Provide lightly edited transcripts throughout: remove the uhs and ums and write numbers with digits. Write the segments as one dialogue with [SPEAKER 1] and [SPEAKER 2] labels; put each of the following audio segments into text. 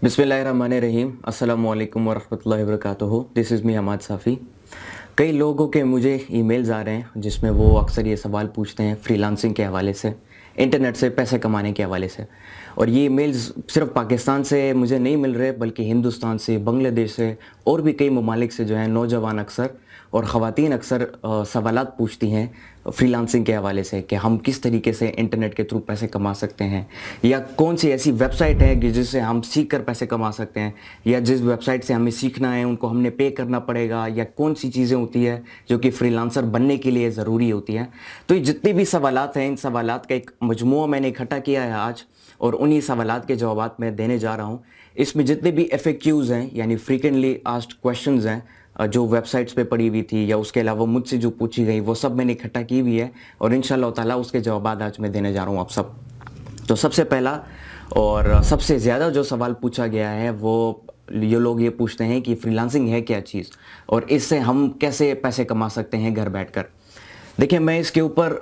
[SPEAKER 1] बिस्मिल्लाहिर्रहमानिर्रहीम अस्सलामु अलैकुम वरहमतुल्लाहि वबरकातुहू। This is me Hamad Safi. कई लोगों के मुझे ईमेल्स आ रहे हैं जिसमें वो अक्सर ये सवाल पूछते हैं फ्रीलांसिंग के हवाले से, इंटरनेट से पैसे कमाने के हवाले से। और ये ईमेल्स सिर्फ पाकिस्तान से मुझे नहीं मिल रहे बल्कि हिंदुस्तान से, बांग्लादेश से और भी कई ममालिक से जो है नौजवान अक्सर और ख़वातीन अक्सर सवालात पूछती हैं फ्रीलांसिंग के हवाले से कि हम किस तरीके से इंटरनेट के थ्रू पैसे कमा सकते हैं, या कौन सी ऐसी वेबसाइट है कि जिससे हम सीख कर पैसे कमा सकते हैं, या जिस वेबसाइट से हमें सीखना है उनको हमने पे करना पड़ेगा, या कौन सी चीज़ें होती है जो कि फ्रीलांसर बनने के लिए ज़रूरी होती हैं। तो ये जितने भी सवालात हैं, इन सवालात का एक मजमूआ मैंने इकट्ठा किया है आज, और उन्हीं सवालात के जवाबात मैं देने जा रहा हूँ। इसमें जितने भी FAQs हैं यानी फ्रीक्वेंटली आस्क्ड क्वेश्चंस हैं, जो वेबसाइट्स पे पड़ी हुई थी या उसके अलावा मुझसे जो पूछी गई, वो सब मैंने इकट्ठा की हुई है और इंशाअल्लाह ताला उसके जवाब आज मैं देने जा रहा हूँ आप सब। तो सबसे पहला और सबसे ज़्यादा जो सवाल पूछा गया है वो ये लोग ये पूछते हैं कि फ्रीलांसिंग है क्या चीज़ और इससे हम कैसे पैसे कमा सकते हैं घर बैठकर। देखिए, मैं इसके ऊपर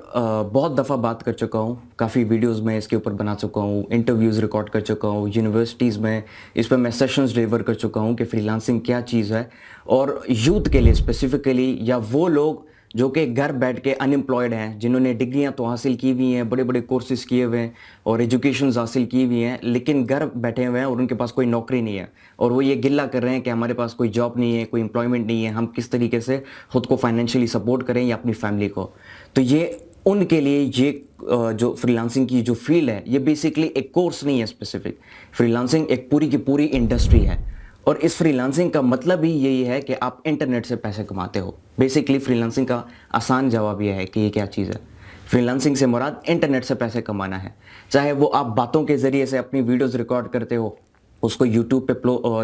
[SPEAKER 1] बहुत दफ़ा बात कर चुका हूँ, काफ़ी वीडियोस में इसके ऊपर बना चुका हूँ, इंटरव्यूज़ रिकॉर्ड कर चुका हूँ, यूनिवर्सिटीज़ में इस पर मैं सेशंस डिलीवर कर चुका हूँ कि फ्रीलांसिंग क्या चीज़ है। और यूथ के लिए स्पेसिफ़िकली, या वो लोग जो कि घर बैठ के अनएम्प्लॉयड हैं, जिन्होंने डिग्रियां तो हासिल की हुई हैं, बड़े बड़े कोर्सेज़ किए हुए हैं और एजुकेशंस हासिल की हुई हैं, लेकिन घर बैठे हुए हैं और उनके पास कोई नौकरी नहीं है और वो ये गिल्ला कर रहे हैं कि हमारे पास कोई जॉब नहीं है, कोई एम्प्लॉयमेंट नहीं है, हम किस तरीके से ख़ुद को फाइनेंशियली सपोर्ट करें या अपनी फैमिली को। तो ये उनके लिए ये जो फ्रीलांसिंग की जो फील्ड है, ये बेसिकली एक कोर्स नहीं है स्पेसिफिक। फ्रीलांसिंग एक पूरी की पूरी इंडस्ट्री है और इस फ्रीलांसिंग का मतलब ही यही है कि आप इंटरनेट से पैसे कमाते हो। बेसिकली फ्रीलांसिंग का आसान जवाब यह है कि ये क्या चीज़ है। फ्रीलांसिंग से मुराद इंटरनेट से पैसे कमाना है, चाहे वो आप बातों के ज़रिए से अपनी वीडियोज़ रिकॉर्ड करते हो, उसको यूट्यूब पे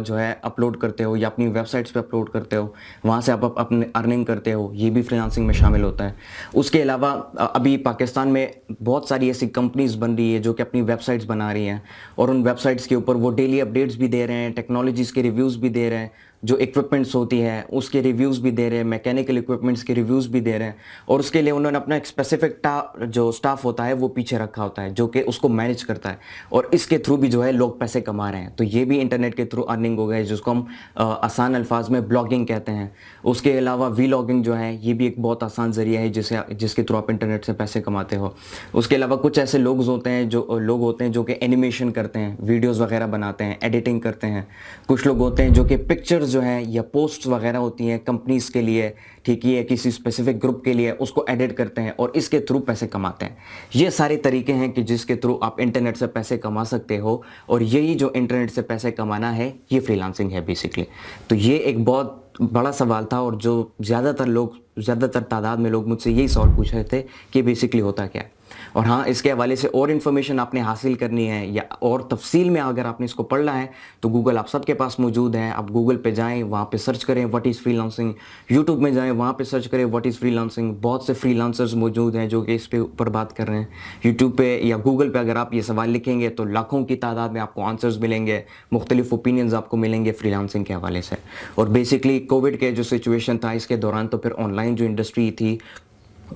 [SPEAKER 1] जो है अपलोड करते हो, या अपनी वेबसाइट्स पे अपलोड करते हो, वहाँ से आप अपने अर्निंग करते हो, ये भी फ्रीलांसिंग में शामिल होता है। उसके अलावा अभी पाकिस्तान में बहुत सारी ऐसी कंपनीज़ बन रही है जो कि अपनी वेबसाइट्स बना रही हैं और उन वेबसाइट्स के ऊपर वो डेली अपडेट्स भी दे रहे हैं, टेक्नोलॉजीज़ के रिव्यूज़ भी दे रहे हैं, जो इक्विपमेंट्स होती है उसके रिव्यूज़ भी दे रहे हैं, मैकेनिकल इक्विपमेंट्स के रिव्यूज़ भी दे रहे हैं, और उसके लिए उन्होंने अपना एक स्पेसिफिक जो स्टाफ होता है वो पीछे रखा होता है जो कि उसको मैनेज करता है, और इसके थ्रू भी जो है लोग पैसे कमा रहे हैं। तो ये भी इंटरनेट के थ्रू अर्निंग हो गए, जिसको हम आसान अल्फाज में ब्लॉगिंग कहते हैं। उसके अलावा वीलॉगिंग जो है ये भी एक बहुत आसान ज़रिया है जिसके थ्रू आप इंटरनेट से पैसे कमाते हो। उसके अलावा कुछ ऐसे लोग होते हैं जो कि एनिमेशन करते हैं, वीडियोज़ वगैरह बनाते हैं, एडिटिंग करते हैं। कुछ लोग होते हैं जो कि पिक्चर्स जो हैं या पोस्ट्स वगैरह होती हैं कंपनीज़ के लिए, ठीक है, किसी स्पेसिफिक ग्रुप के लिए, उसको एडिट करते हैं और इसके थ्रू पैसे कमाते हैं। ये सारे तरीके हैं कि जिसके थ्रू आप इंटरनेट से पैसे कमा सकते हो, और यही जो इंटरनेट से पैसे कमाना है ये फ्रीलांसिंग है बेसिकली। तो ये एक बहुत बड़ा सवाल था और जो ज़्यादातर तादाद में लोग मुझसे यही सवाल पूछ रहे थे कि बेसिकली होता क्या है। और हाँ, इसके हवाले से और इन्फॉर्मेशन आपने हासिल करनी है या और तफसील में अगर आपने इसको पढ़ना है तो गूगल आप सबके पास मौजूद है। आप गूगल पे जाएं, वहाँ पे सर्च करें व्हाट इज़ फ्रीलांसिंग, यूट्यूब में जाएं, वहाँ पे सर्च करें व्हाट इज़ फ्रीलांसिंग। बहुत से फ्रीलांसर्स मौजूद हैं जो कि इस पे ऊपर बात कर रहे हैं। यूट्यूब पे या गूगल पे अगर आप ये सवाल लिखेंगे तो लाखों की तादाद में आपको आंसर्स मिलेंगे, मुख्तलिफ ओपिनियंस आपको मिलेंगे फ्रीलांसिंग के हवाले से। और बेसिकली कोविड के जो सिचुएशन था इसके दौरान तो फिर ऑनलाइन जो इंडस्ट्री थी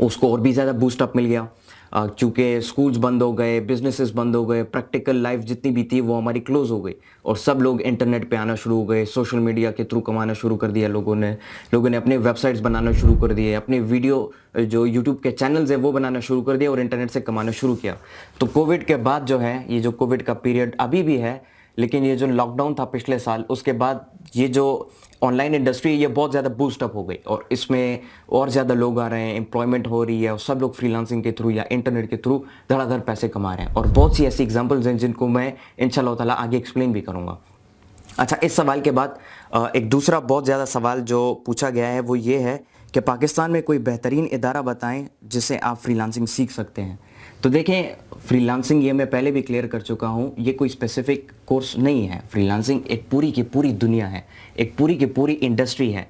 [SPEAKER 1] उसको और भी ज़्यादा बूस्टअप मिल गया, चूँकि स्कूल्स बंद हो गए, बिजनेसेस बंद हो गए, प्रैक्टिकल लाइफ जितनी भी थी वो हमारी क्लोज़ हो गई और सब लोग इंटरनेट पे आना शुरू हो गए। सोशल मीडिया के थ्रू कमाना शुरू कर दिया लोगों ने अपने वेबसाइट्स बनाना शुरू कर दिए, अपने वीडियो जो यूट्यूब के चैनल्स हैं वो बनाना शुरू कर दिया और इंटरनेट से कमाना शुरू किया। तो कोविड के बाद जो है, ये जो कोविड का पीरियड अभी भी है, लेकिन ये जो लॉकडाउन था पिछले साल, उसके बाद ये जो ऑनलाइन इंडस्ट्री ये बहुत ज़्यादा बूस्टअप हो गई और इसमें और ज़्यादा लोग आ रहे हैं, एम्प्लॉयमेंट हो रही है और सब लोग फ्रीलांसिंग के थ्रू या इंटरनेट के थ्रू धड़ाधड़ पैसे कमा रहे हैं। और बहुत सी ऐसी एग्जांपल्स हैं जिनको मैं इंशाल्लाह ताला आगे एक्सप्लेन भी करूँगा। अच्छा, इस सवाल के बाद एक दूसरा बहुत ज़्यादा सवाल जो पूछा गया है वो ये है कि पाकिस्तान में कोई बेहतरीन इदारा बताएं जिससे आप फ्रीलांसिंग सीख सकते हैं। तो देखें, फ्रीलांसिंग ये मैं पहले भी क्लियर कर चुका हूँ, ये कोई स्पेसिफिक कोर्स नहीं है। फ्रीलांसिंग एक पूरी की पूरी दुनिया है, एक पूरी की पूरी इंडस्ट्री है।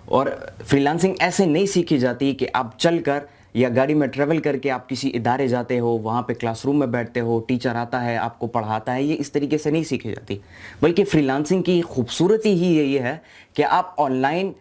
[SPEAKER 1] और फ्रीलांसिंग ऐसे नहीं सीखी जाती कि आप चल कर या गाड़ी में ट्रैवल करके आप किसी इदारे जाते हो, वहाँ पे क्लासरूम में बैठते हो, टीचर आता है आपको पढ़ाता है, ये इस तरीके से नहीं सीखी जाती। बल्कि फ्रीलांसिंग की खूबसूरती ही यही है कि आप ऑनलाइन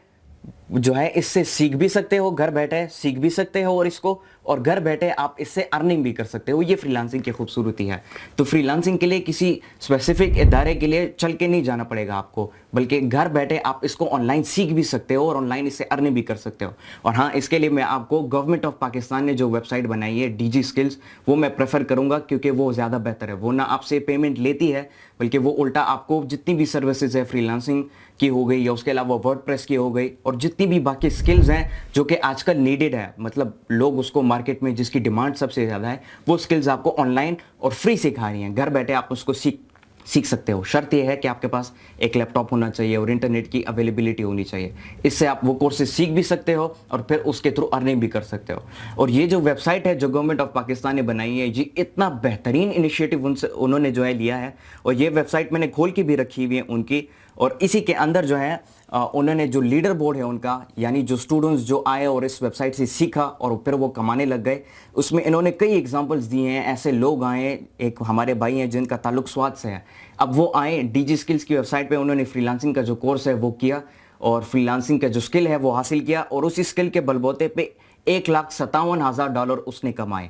[SPEAKER 1] जो है इससे सीख भी सकते हो, घर बैठे सीख भी सकते हो और इसको, और घर बैठे आप इससे अर्निंग भी कर सकते हो। ये फ्रीलांसिंग की खूबसूरती है। तो फ्रीलांसिंग के लिए किसी स्पेसिफिक इदारे के लिए चल के नहीं जाना पड़ेगा आपको, बल्कि घर बैठे आप इसको ऑनलाइन सीख भी सकते हो और ऑनलाइन इससे अर्निंग भी कर सकते हो। और हाँ, इसके लिए मैं आपको गवर्नमेंट ऑफ पाकिस्तान ने जो वेबसाइट बनाई है डीजी स्किल्स, वो मैं प्रेफर करूँगा क्योंकि वो ज़्यादा बेहतर है। वो ना आपसे पेमेंट लेती है, बल्कि वो उल्टा आपको जितनी भी सर्विसेज है फ्रीलांसिंग की हो गई या उसके अलावा वर्डप्रेस की हो गई और जितनी भी बाकी स्किल्स हैं जो कि आजकल नीडेड है, मतलब लोग उसको मार्केट में जिसकी डिमांड सबसे ज़्यादा है, वो स्किल्स आपको ऑनलाइन और फ्री सिखा रही हैं। घर बैठे आप उसको सीख सकते हो। शर्त यह है कि आपके पास एक लैपटॉप होना चाहिए और इंटरनेट की अवेलेबिलिटी होनी चाहिए। इससे आप वो कोर्सेज सीख भी सकते हो और फिर उसके थ्रू अर्निंग भी कर सकते हो। और ये जो वेबसाइट है जो गवर्नमेंट ऑफ पाकिस्तान ने बनाई है, ये इतना बेहतरीन इनिशिएटिव उन्होंने जो है लिया है। और ये वेबसाइट मैंने खोल के भी रखी हुई है उनकी, और इसी के अंदर जो है उन्होंने जो लीडर बोर्ड है उनका, यानी जो स्टूडेंट्स जो आए और इस वेबसाइट से सीखा और फिर वो कमाने लग गए, उसमें इन्होंने कई एग्जांपल्स दिए हैं। ऐसे लोग आए, एक हमारे भाई हैं जिनका ताल्लुक स्वाद से है, अब वो आए डीजी स्किल्स की वेबसाइट पे, उन्होंने फ्रीलांसिंग का जो कोर्स है वो किया और फ्रीलांसिंग का जो स्किल है वो हासिल किया और उस स्किल के बलबूते पे $1,57,000 उसने कमाए।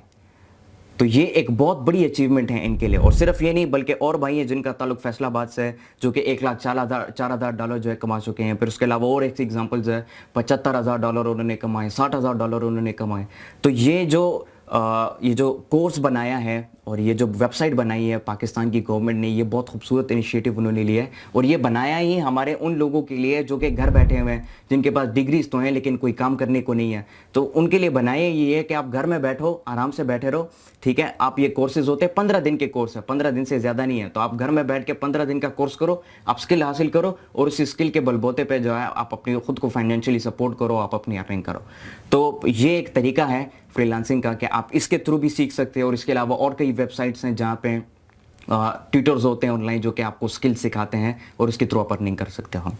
[SPEAKER 1] तो ये एक बहुत बड़ी अचीवमेंट है इनके लिए। और सिर्फ ये नहीं, बल्कि और भाई हैं जिनका ताल्लुक फैसलाबाद से है जो कि $1,04,000 जो है कमा चुके हैं। फिर उसके अलावा और एक एग्जांपल्स है, $75,000 उन्होंने कमाए, $60,000 उन्होंने कमाए। तो ये जो कोर्स बनाया है और ये जो वेबसाइट बनाई है पाकिस्तान की गवर्नमेंट ने, ये बहुत खूबसूरत इनिशिएटिव उन्होंने लिया है। और ये बनाया ही हमारे उन लोगों के लिए जो कि घर बैठे हुए हैं, जिनके पास डिग्रीज तो हैं लेकिन कोई काम करने को नहीं है। तो उनके लिए बनाया ये है कि आप घर में बैठो, आराम से बैठे रहो, ठीक है। आप ये कोर्सेज होते हैं 15 दिन के कोर्स है, 15 दिन से ज़्यादा नहीं है। तो आप घर में बैठ के 15 दिन का कोर्स करो, आप स्किल हासिल करो और उस स्किल के बलबूते पे जो है आप अपनी खुद को फाइनेंशियली सपोर्ट करो, आप अपनी अर्निंग करो। तो ये एक तरीका है फ्रीलांसिंग का कि आप इसके थ्रू भी सीख सकते हो। और इसके अलावा और कई वेबसाइट्स हैं जहाँ पे ट्यूटर्स होते हैं ऑनलाइन जो कि आपको स्किल सिखाते हैं और उसके थ्रू आप अर्निंग कर सकते हो।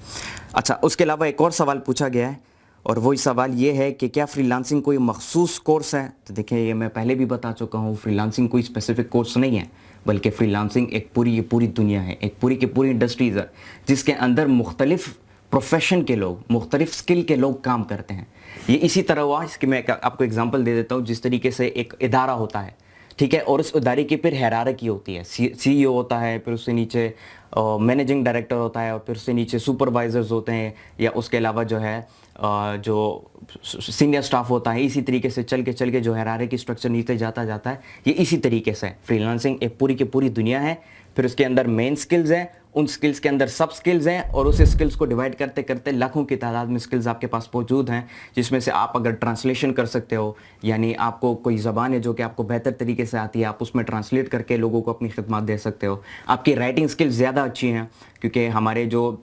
[SPEAKER 1] अच्छा, उसके अलावा एक और सवाल पूछा गया है और वही सवाल ये है कि क्या फ्रीलांसिंग कोई मखसूस कोर्स है। तो देखिए, ये मैं पहले भी बता चुका हूँ, फ्रीलांसिंग कोई स्पेसिफिक कोर्स नहीं है, बल्कि फ्रीलांसिंग एक पूरी दुनिया है, एक पूरी की पूरी इंडस्ट्रीज़ है जिसके अंदर मुख्तलिफ प्रोफेशन के लोग, मुख्तलिफ स्किल के लोग काम करते हैं। ये इसी तरह हुआ, इसकी मैं आपको एग्जांपल दे देता हूँ। जिस तरीके से एक इदारा होता है, ठीक है, और उस इदारे की फिर हायरार्की होती है, सीईओ होता है, फिर उससे नीचे मैनेजिंग डायरेक्टर होता है और फिर उससे नीचे सुपरवाइजर्स होते हैं, या उसके अलावा जो है जो सीनियर स्टाफ होता है। इसी तरीके से चल के जो हायरार्की स्ट्रक्चर नीचे जाता है। ये इसी तरीके से फ्रीलांसिंग एक पूरी की पूरी दुनिया है। फिर उसके अंदर मेन स्किल्स हैं, उन स्किल्स के अंदर सब स्किल्स हैं और उस स्किल्स को डिवाइड करते करते लाखों की तादाद में स्किल्स आपके पास मौजूद हैं, जिसमें से आप अगर ट्रांसलेशन कर सकते हो, यानी आपको कोई ज़बान है जो कि आपको बेहतर तरीके से आती है, आप उसमें ट्रांसलेट करके लोगों को अपनी खिदमत दे सकते हो। आपकी राइटिंग स्किल्स ज़्यादा अच्छी हैं, क्योंकि हमारे जो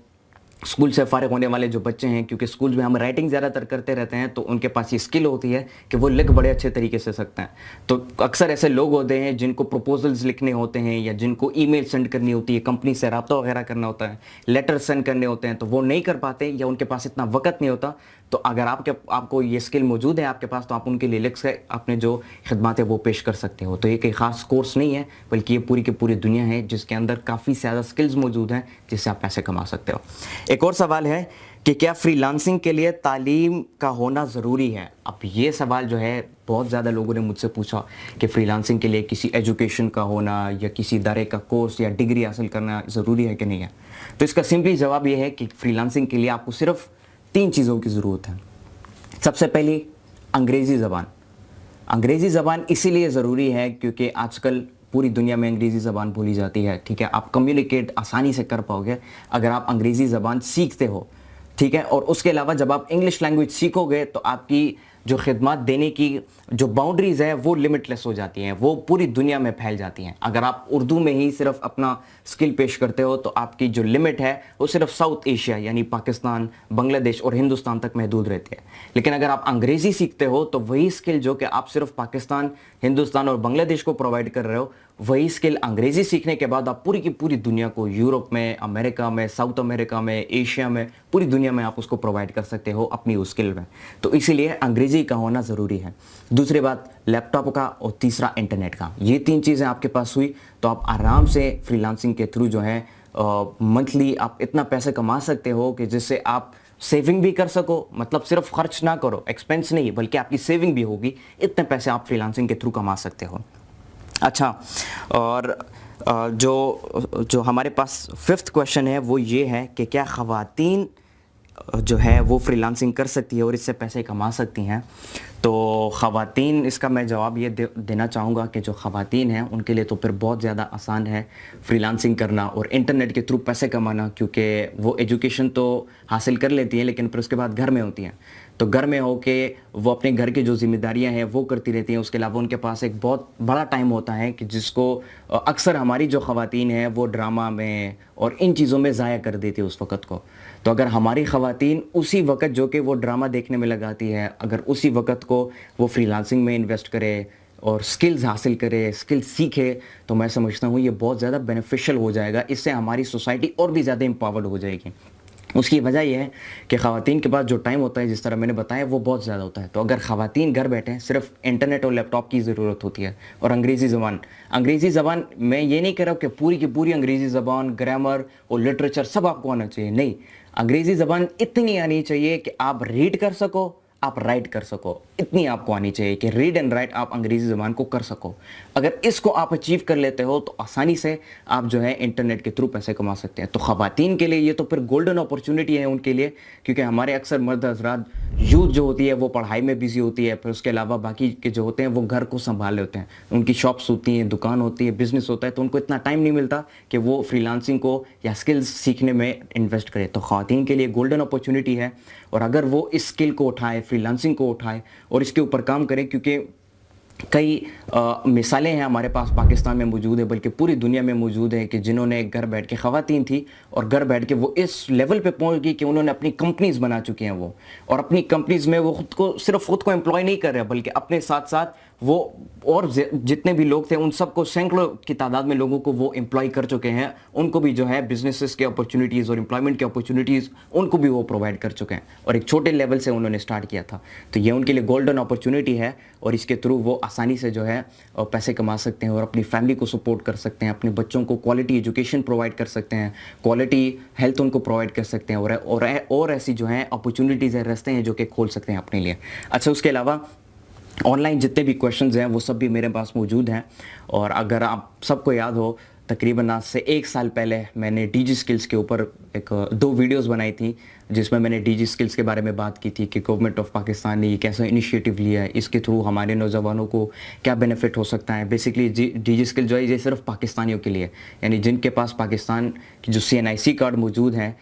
[SPEAKER 1] स्कूल से फारिग होने वाले जो बच्चे हैं, क्योंकि स्कूल में हम राइटिंग ज़्यादातर करते रहते हैं, तो उनके पास ये स्किल होती है कि वो लिख बड़े अच्छे तरीके से सकते हैं। तो अक्सर ऐसे लोग होते हैं जिनको प्रपोजल्स लिखने होते हैं या जिनको ईमेल सेंड करनी होती है, कंपनी से रब्ता वगैरह करना होता है, लेटर सेंड करने होते हैं, तो वो नहीं कर पाते या उनके पास इतना वक्त नहीं होता। तो अगर आपको ये स्किल मौजूद है आपके पास, तो आप उनके लिए लिख के अपने जो खिदमत है वो पेश कर सकते हो। तो ये कोई ख़ास कोर्स नहीं है, बल्कि ये पूरी की पूरी दुनिया है जिसके अंदर काफ़ी ज़्यादा स्किल्स मौजूद हैं जिससे आप पैसे कमा सकते हो। एक और सवाल है कि क्या फ्रीलांसिंग के लिए तालीम का होना ज़रूरी है। अब ये सवाल जो है बहुत ज़्यादा लोगों ने मुझसे पूछा कि फ्रीलांसिंग के लिए किसी एजुकेशन का होना या किसी इदारे का कोर्स या डिग्री हासिल करना ज़रूरी है कि नहीं है। तो इसका सिंपली जवाब ये है कि फ्रीलांसिंग के लिए आपको सिर्फ 3 चीज़ों की ज़रूरत है। सबसे पहली, अंग्रेज़ी ज़बान। अंग्रेज़ी ज़बान इसीलिए ज़रूरी है क्योंकि आजकल पूरी दुनिया में अंग्रेज़ी ज़बान बोली जाती है, ठीक है। आप कम्युनिकेट आसानी से कर पाओगे अगर आप अंग्रेज़ी ज़बान सीखते हो, ठीक है। और उसके अलावा जब आप इंग्लिश लैंग्वेज सीखोगे तो आपकी जो खिदमत देने की जो बाउंड्रीज़ है वो लिमिटलेस हो जाती हैं, वो पूरी दुनिया में फैल जाती हैं। अगर आप उर्दू में ही सिर्फ अपना स्किल पेश करते हो तो आपकी जो लिमिट है वो सिर्फ साउथ एशिया यानी पाकिस्तान, बांग्लादेश और हिंदुस्तान तक महदूद रहती है। लेकिन अगर आप अंग्रेज़ी सीखते हो तो वही स्किल जो कि आप सिर्फ पाकिस्तान, हिंदुस्तान और बांग्लादेश को प्रोवाइड कर रहे हो, वही स्किल अंग्रेज़ी सीखने के बाद आप पूरी की पूरी दुनिया को, यूरोप में, अमेरिका में, साउथ अमेरिका में, एशिया में, पूरी दुनिया में आप उसको प्रोवाइड कर सकते हो अपनी उस स्किल में। तो इसीलिए अंग्रेज़ी का होना ज़रूरी है। दूसरी बात, लैपटॉप का, और तीसरा इंटरनेट का। ये 3 चीज़ें आपके पास हुई तो आप आराम से फ्रीलांसिंग के थ्रू जो है मंथली आप इतना पैसे कमा सकते हो कि जिससे आप सेविंग भी कर सको, मतलब सिर्फ खर्च ना करो, एक्सपेंस नहीं बल्कि आपकी सेविंग भी होगी, इतने पैसे आप फ्रीलांसिंग के थ्रू कमा सकते हो। अच्छा, और जो हमारे पास फिफ्थ क्वेश्चन है वो ये है कि क्या ख़वातीन जो है वो फ्रीलांसिंग कर सकती है और इससे पैसे कमा सकती हैं। तो ख़वातीन, इसका मैं जवाब ये देना चाहूँगा कि जो ख़वातीन हैं उनके लिए तो फिर बहुत ज़्यादा आसान है फ्रीलांसिंग करना और इंटरनेट के थ्रू पैसे कमाना, क्योंकि वो एजुकेशन तो हासिल कर लेती हैं लेकिन फिर उसके बाद घर में होती हैं। तो घर में हो के वो अपने घर की जो ज़िम्मेदारियाँ हैं वो करती रहती हैं। उसके अलावा उनके पास एक बहुत बड़ा टाइम होता है कि जिसको अक्सर हमारी जो ख़वातीन हैं वो ड्रामा में और इन चीज़ों में ज़ाया कर देती है उस वक़्त को। तो अगर हमारी ख़वातीन उसी वक़्त जो कि वो ड्रामा देखने में लगाती है, अगर उसी वक़्त को वो फ्रीलांसिंग में इन्वेस्ट करे और स्किल्स हासिल करे, स्किल्स सीखे, तो मैं समझता हूँ ये बहुत ज़्यादा बेनिफिशियल हो जाएगा। इससे हमारी सोसाइटी और भी ज़्यादा एम्पावर्ड हो जाएगी। उसकी वजह यह है कि ख़वातीन के पास जो टाइम होता है, जिस तरह मैंने बताया, वो बहुत ज़्यादा होता है। तो अगर ख़वातीन घर बैठे, सिर्फ इंटरनेट और लैपटॉप की ज़रूरत होती है और अंग्रेज़ी ज़बान, मैं ये नहीं कह रहा हूँ कि पूरी की पूरी अंग्रेज़ी ज़बान, ग्रामर और लिटरेचर सब आपको आना चाहिए, नहीं। अंग्रेज़ी ज़बान इतनी आनी चाहिए कि आप रीड कर सको, आप राइट कर सको, इतनी आपको आनी चाहिए कि रीड एंड राइट आप अंग्रेज़ी ज़बान को कर सको। अगर इसको आप अचीव कर लेते हो तो आसानी से आप जो है इंटरनेट के थ्रू पैसे कमा सकते हैं। तो ख़वातीन के लिए ये तो फिर गोल्डन अपॉर्चुनिटी है उनके लिए, क्योंकि हमारे अक्सर मर्द हज़रात, यूथ जो होती है वो पढ़ाई में बिज़ी होती है, फिर उसके अलावा बाकी के जो होते हैं वो घर को संभाल लेते हैं, उनकी शॉप्स होती हैं, दुकान होती है, बिज़नेस होता है, तो उनको इतना टाइम नहीं मिलता कि वो फ्रीलांसिंग को या स्किल्स सीखने में इन्वेस्ट करें। तो ख़वातीन के लिए गोल्डन अपॉर्चुनिटी है, और अगर वो इस स्किल को उठाए, फ्रीलांसिंग को उठाए और इसके ऊपर काम करें, क्योंकि कई मिसालें हैं हमारे पास पाकिस्तान में मौजूद है, बल्कि पूरी दुनिया में मौजूद है, कि जिन्होंने घर बैठ के, ख़वातीन थी और घर बैठ के वो इस लेवल पे पहुंच गई कि उन्होंने अपनी कंपनीज़ बना चुकी हैं वो, और अपनी कंपनीज़ में वो सिर्फ खुद को एम्प्लॉय नहीं कर रहे, बल्कि अपने साथ साथ वो और जितने भी लोग थे उन सबको, सैकड़ों की तादाद में लोगों को वो एम्प्लॉय कर चुके हैं। उनको भी जो है बिजनेसेस के अपॉर्चुनिटीज़ और एम्प्लॉयमेंट के अपॉर्चुनिटीज़ उनको भी वो प्रोवाइड कर चुके हैं, और एक छोटे लेवल से उन्होंने स्टार्ट किया था। तो ये उनके लिए गोल्डन अपॉर्चुनिटी है, और इसके थ्रू वो आसानी से जो है पैसे कमा सकते हैं और अपनी फैमिली को सपोर्ट कर सकते हैं, अपने बच्चों को क्वालिटी एजुकेशन प्रोवाइड कर सकते हैं, क्वालिटी हेल्थ उनको प्रोवाइड कर सकते हैं, और ऐसी जो है अपॉर्चुनिटीज़ है, रास्ते हैं जो कि खोल सकते हैं अपने लिए। अच्छा, उसके अलावा ऑनलाइन जितने भी क्वेश्चंस हैं वो सब भी मेरे पास मौजूद हैं, और अगर आप सबको याद हो, तकरीबन आज से 1 साल पहले मैंने डीजी स्किल्स के ऊपर 2 वीडियोस बनाई थी, जिसमें मैंने डीजी स्किल्स के बारे में बात की थी कि गवर्नमेंट ऑफ पाकिस्तान ने ये कैसा इनिशिएटिव लिया है, इसके थ्रू हमारे नौजवानों को क्या बेनिफिट हो सकता है। बेसिकली डीजी स्किल जो है ये सिर्फ पाकिस्तानियों के लिए, यानी जिनके पास पाकिस्तान की जो CNIC कार्ड मौजूद हैं,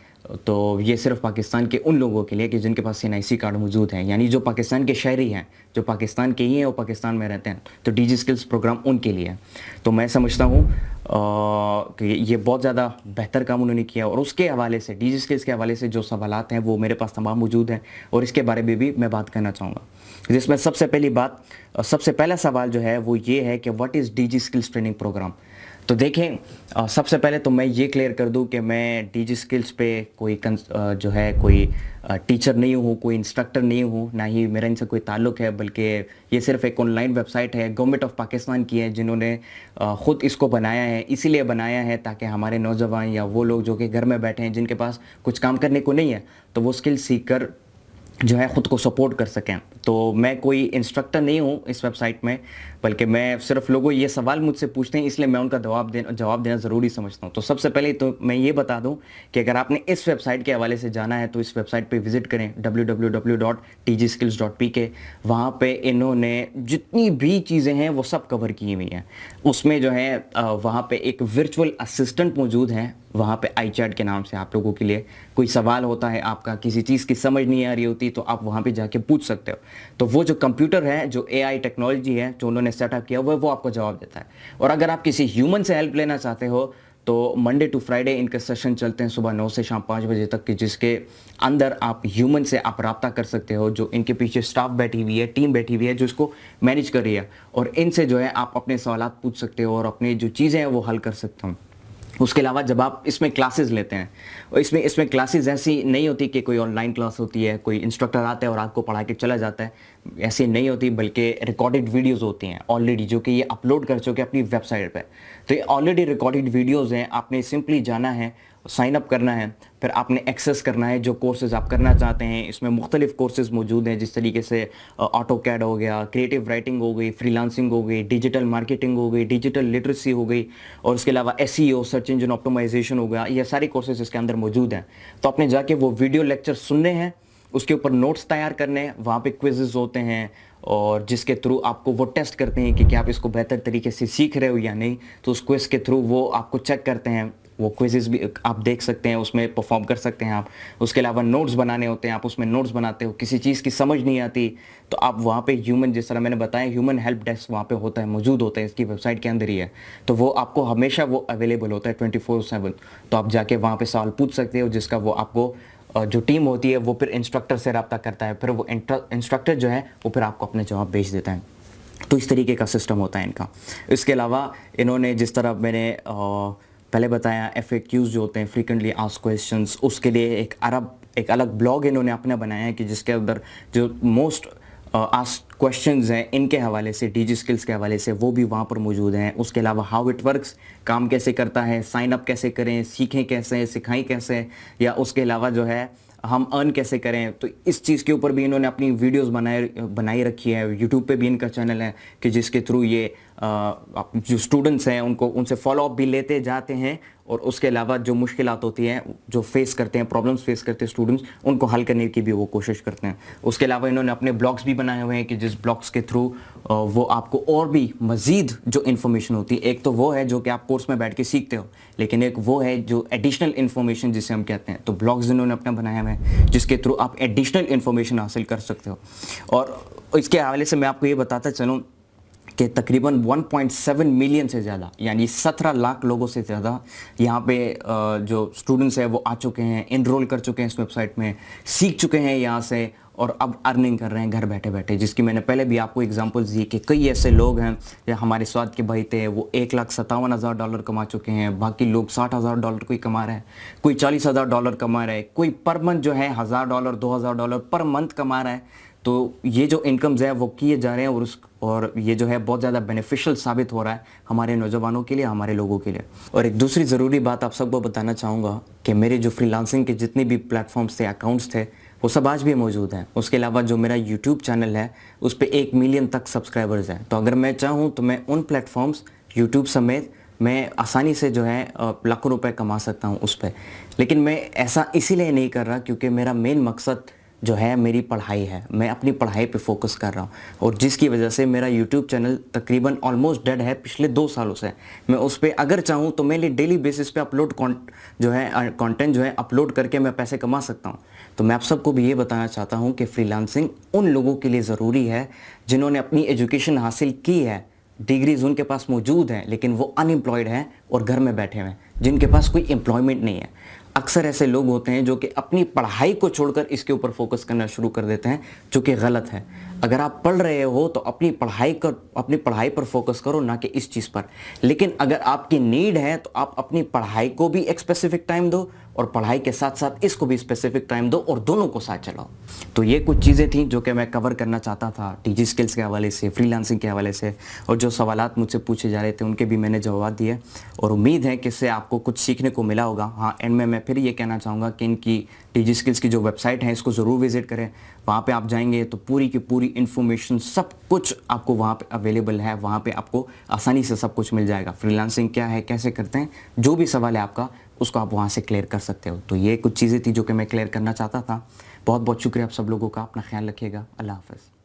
[SPEAKER 1] तो ये सिर्फ पाकिस्तान के उन लोगों के लिए कि जिनके पास CNIC कार्ड मौजूद हैं, यानी जो पाकिस्तान के शहरी हैं, जो पाकिस्तान के ही हैं और पाकिस्तान में रहते हैं, तो डीजी स्किल्स प्रोग्राम उनके लिए है। तो मैं समझता हूँ कि ये बहुत ज़्यादा बेहतर काम उन्होंने किया, और उसके हवाले से, डीजी स्किल्स के हवाले से जो सवालात हैं वो मेरे पास तमाम मौजूद हैं, और इसके बारे में भी मैं बात करना चाहूँगा। जिसमें सबसे पहला सवाल जो है वो ये है कि what is Digi skills training programme. तो देखें, सबसे पहले तो मैं ये क्लियर कर दूं कि मैं डीजी स्किल्स पे कोई टीचर नहीं हूँ, कोई इंस्ट्रक्टर नहीं हूँ, ना ही मेरा इनसे कोई ताल्लुक़ है, बल्कि ये सिर्फ एक ऑनलाइन वेबसाइट है, गवर्नमेंट ऑफ पाकिस्तान की है, जिन्होंने ख़ुद इसको बनाया है। इसीलिए बनाया है ताकि हमारे नौजवान या वो लोग जो कि घर में बैठे हैं, जिनके पास कुछ काम करने को नहीं है, तो वो स्किल सीख कर जो है ख़ुद को सपोर्ट कर सकें। तो मैं कोई इंस्ट्रक्टर नहीं हूँ इस वेबसाइट में, बल्कि मैं सिर्फ, लोगों ये सवाल मुझसे पूछते हैं इसलिए मैं उनका जवाब देना ज़रूरी समझता हूँ। तो सबसे पहले तो मैं ये बता दूँ कि अगर आपने इस वेबसाइट के हवाले से जाना है तो इस वेबसाइट पे विज़िट करें, www.tgskills.pk। वहाँ पे इन्होंने जितनी भी चीज़ें हैं वो सब कवर की हुई हैं। उसमें जो है वहाँ पे एक वर्चुअल असिस्टेंट मौजूद है, वहाँ पे iChat के नाम से। आप लोगों के लिए कोई सवाल होता है, आपका किसी चीज़ की समझ नहीं आ रही होती, तो आप वहाँ पे जाके पूछ सकते हो। तो वो जो कंप्यूटर है, जो AI टेक्नोलॉजी है जो उन्होंने सेटअप किया हुआ है, वो आपको जवाब देता है। और अगर आप किसी ह्यूमन से हेल्प लेना चाहते हो तो मंडे टू फ्राइडे इनके सेशन चलते हैं सुबह 9 से शाम 5 बजे तक के, जिसके अंदर आप ह्यूमन से आप रब्ता कर सकते हो, जो इनके पीछे स्टाफ बैठी हुई है, टीम बैठी हुई है जो इसको मैनेज कर रही है, और इनसे जो है आप अपने सवालात पूछ सकते हो और अपनी जो चीज़ें हैं वो हल कर सकते हो। उसके अलावा जब आप इसमें क्लासेस लेते हैं, और इसमें क्लासेस ऐसी नहीं होती कि कोई ऑनलाइन क्लास होती है, कोई इंस्ट्रक्टर आता है और आपको पढ़ा के चला जाता है, ऐसी नहीं होती, बल्कि रिकॉर्डेड वीडियोस होती हैं ऑलरेडी, जो कि ये अपलोड कर चुके हैं अपनी वेबसाइट पे। तो ये ऑलरेडी रिकॉर्डेड वीडियोस हैं, आपने सिंपली जाना है سائن اپ کرنا ہے، پھر آپ نے ایکسیس کرنا ہے جو کورسز آپ کرنا چاہتے ہیں. اس میں مختلف کورسز موجود ہیں، جس طریقے سے آٹو کیڈ ہو گیا، کریٹو رائٹنگ ہو گئی، فری لانسنگ ہو گئی، ڈیجیٹل مارکیٹنگ ہو گئی، ڈیجیٹل لٹریسی ہو گئی، اور اس کے علاوہ SEO سرچ انجن آپٹیمائزیشن ہو گیا. یہ سارے کورسز اس کے اندر موجود ہیں. تو آپ نے جا کے وہ ویڈیو لیکچر سننے ہیں، اس کے اوپر نوٹس تیار کرنے ہیں. وہاں پہ کوئزز ہوتے ہیں اور جس کے تھرو آپ کو وہ ٹیسٹ کرتے ہیں کہ کیا آپ اس کو بہتر طریقے سے سیکھ رہے ہو یا نہیں. تو اس کوئز کے تھرو وہ آپ کو چیک کرتے ہیں. وہ کوئزز بھی آپ دیکھ سکتے ہیں، اس میں پرفارم کر سکتے ہیں آپ. اس کے علاوہ نوٹس بنانے ہوتے ہیں، آپ اس میں نوٹس بناتے ہو. کسی چیز کی سمجھ نہیں آتی تو آپ وہاں پہ ہیومن، جس طرح میں نے بتایا ہیومن ہیلپ ڈیسک وہاں پہ ہوتا ہے، موجود ہوتا ہے، اس کی ویب سائٹ کے اندر ہی ہے. تو وہ آپ کو ہمیشہ وہ اویلیبل ہوتا ہے 24/7. تو آپ جا کے وہاں پہ سوال پوچھ سکتے ہو، جس کا وہ آپ کو جو ٹیم ہوتی ہے وہ پھر انسٹرکٹر سے رابطہ کرتا ہے. پھر وہ انسٹرکٹر جو ہے وہ پھر آپ کو اپنے جواب بھیج دیتا ہے. تو اس طریقے کا سسٹم ہوتا ہے ان کا. اس کے علاوہ انہوں نے جس طرح میں نے پہلے بتایا FAQs جو ہوتے ہیں فریکوینٹلی آسکڈ کویسچنس، اس کے لیے ایک الگ بلاگ انہوں نے اپنا بنایا ہے کہ جس کے اندر جو موسٹ آسکڈ کویسچنز ہیں ان کے حوالے سے، ڈیجی اسکلس کے حوالے سے، وہ بھی وہاں پر موجود ہیں. اس کے علاوہ ہاؤ اٹ ورکس، کام کیسے کرتا ہے، سائن اپ کیسے کریں، سیکھیں کیسے، سکھائیں کیسے، یا اس کے علاوہ جو ہے ہم ارن کیسے کریں. تو اس چیز کے اوپر بھی انہوں نے اپنی ویڈیوز بنائی رکھی ہے. یوٹیوب پہ بھی ان کا چینل ہے کہ جس کے تھرو یہ جو اسٹوڈنٹس ہیں ان سے فالو اپ بھی لیتے جاتے ہیں، اور اس کے علاوہ جو مشکلات ہوتی ہیں، جو فیس کرتے ہیں، پرابلمس فیس کرتے ہیں اسٹوڈنٹس، ان کو حل کرنے کی بھی وہ کوشش کرتے ہیں. اس کے علاوہ انہوں نے اپنے بلاگس بھی بنائے ہوئے ہیں کہ جس بلاگس کے تھرو وہ آپ کو اور بھی مزید جو انفارمیشن ہوتی ہے، ایک تو وہ ہے جو کہ آپ کورس میں بیٹھ کے سیکھتے ہو، لیکن ایک وہ ہے جو ایڈیشنل انفارمیشن جسے ہم کہتے ہیں. تو بلاگز انہوں نے اپنا بنایا ہوا ہے جس کے تھرو آپ ایڈیشنل انفارمیشن حاصل کر سکتے ہو. اور اس کے حوالے سے میں آپ کو یہ بتاتا چلوں کہ تقریباً 1.7 ملین سے زیادہ، یعنی 17 لاکھ لوگوں سے زیادہ یہاں پہ جو اسٹوڈنٹس ہیں وہ آ چکے ہیں، انرول کر چکے ہیں اس ویب سائٹ میں، سیکھ چکے ہیں یہاں سے، اور اب ارننگ کر رہے ہیں گھر بیٹھے بیٹھے. جس کی میں نے پہلے بھی آپ کو ایگزامپلز دی کہ کئی ایسے لوگ ہیں، ہمارے سواد کے بھائی تھے، وہ $1,57,000 کما چکے ہیں. باقی لوگ $60,000 کوئی کما رہے ہیں، کوئی $40,000 کما رہے ہیں، کوئی پر منتھ جو ہے $1,000 $2,000 پر منتھ کما رہا ہے. تو یہ جو انکمز ہے وہ کیے جا رہے ہیں، اور یہ جو ہے بہت زیادہ بینیفیشل ثابت ہو رہا ہے ہمارے نوجوانوں کے لیے، ہمارے لوگوں کے لیے. اور ایک دوسری ضروری بات آپ سب کو بتانا چاہوں گا کہ میرے جو فری لانسنگ کے جتنے بھی پلیٹ فارمز تھے، اکاؤنٹس تھے، وہ سب آج بھی موجود ہیں. اس کے علاوہ جو میرا یوٹیوب چینل ہے اس پہ 1 ملین تک سبسکرائبرز ہیں. تو اگر میں چاہوں تو میں ان پلیٹ فارمز یوٹیوب سمیت میں آسانی سے جو ہے لاکھوں روپے کما سکتا ہوں اس پہ. لیکن میں ایسا اسی لیے نہیں کر رہا کیونکہ میرا مین مقصد جو ہے میری پڑھائی ہے. میں اپنی پڑھائی پہ فوکس کر رہا ہوں، اور جس کی وجہ سے میرا یوٹیوب چینل تقریباً آلموسٹ ڈیڈ ہے پچھلے 2 سالوں سے. میں اس پہ اگر چاہوں تو میں ڈیلی بیسس پہ کانٹینٹ جو ہے اپلوڈ کر کے میں پیسے کما سکتا ہوں. تو میں آپ سب کو بھی یہ بتانا چاہتا ہوں کہ فری لانسنگ ان لوگوں کے لیے ضروری ہے جنہوں نے اپنی ایجوکیشن حاصل کی ہے، ڈگریز ان کے پاس موجود ہیں، لیکن وہ ان امپلائڈ ہیں اور گھر میں بیٹھے ہوئے ہیں، جن کے پاس کوئی امپلائمنٹ نہیں ہے. اکثر ایسے لوگ ہوتے ہیں جو کہ اپنی پڑھائی کو چھوڑ کر اس کے اوپر فوکس کرنا شروع کر دیتے ہیں، جو کہ غلط ہے. اگر آپ پڑھ رہے ہو تو اپنی پڑھائی پر فوکس کرو، نہ کہ اس چیز پر. لیکن اگر آپ کی نیڈ ہے تو آپ اپنی پڑھائی کو بھی ایک اسپیسیفک ٹائم دو، اور پڑھائی کے ساتھ ساتھ اس کو بھی اسپیسیفک ٹائم دو، اور دونوں کو ساتھ چلاؤ. تو یہ کچھ چیزیں تھیں جو کہ میں کور کرنا چاہتا تھا ٹی جی اسکلس کے حوالے سے، فری لانسنگ کے حوالے سے، اور جو سوالات مجھ سے پوچھے جا رہے تھے ان کے بھی میں نے جواب دیے، اور امید ہے کہ اس سے آپ کو کچھ سیکھنے کو ملا ہوگا. ہاں، اینڈ میں پھر یہ کہنا چاہوں گا کہ ان کی ٹی جی اسکلس کی جو ویب سائٹ ہے اس کو ضرور وزٹ کریں. وہاں پہ آپ جائیں گے تو پوری کی پوری انفارمیشن سب کچھ آپ کو وہاں پہ اویلیبل ہے. وہاں پہ آپ کو آسانی سے سب کچھ مل جائے گا. فری لانسنگ کیا ہے، کیسے کرتے ہیں، جو بھی سوال ہے آپ کا اس کو آپ وہاں سے کلیئر کر سکتے ہو. تو یہ کچھ چیزیں تھیں جو کہ میں کلیئر کرنا چاہتا تھا. بہت بہت شکریہ آپ سب لوگوں کا. اپنا خیال رکھیے گا. اللہ حافظ.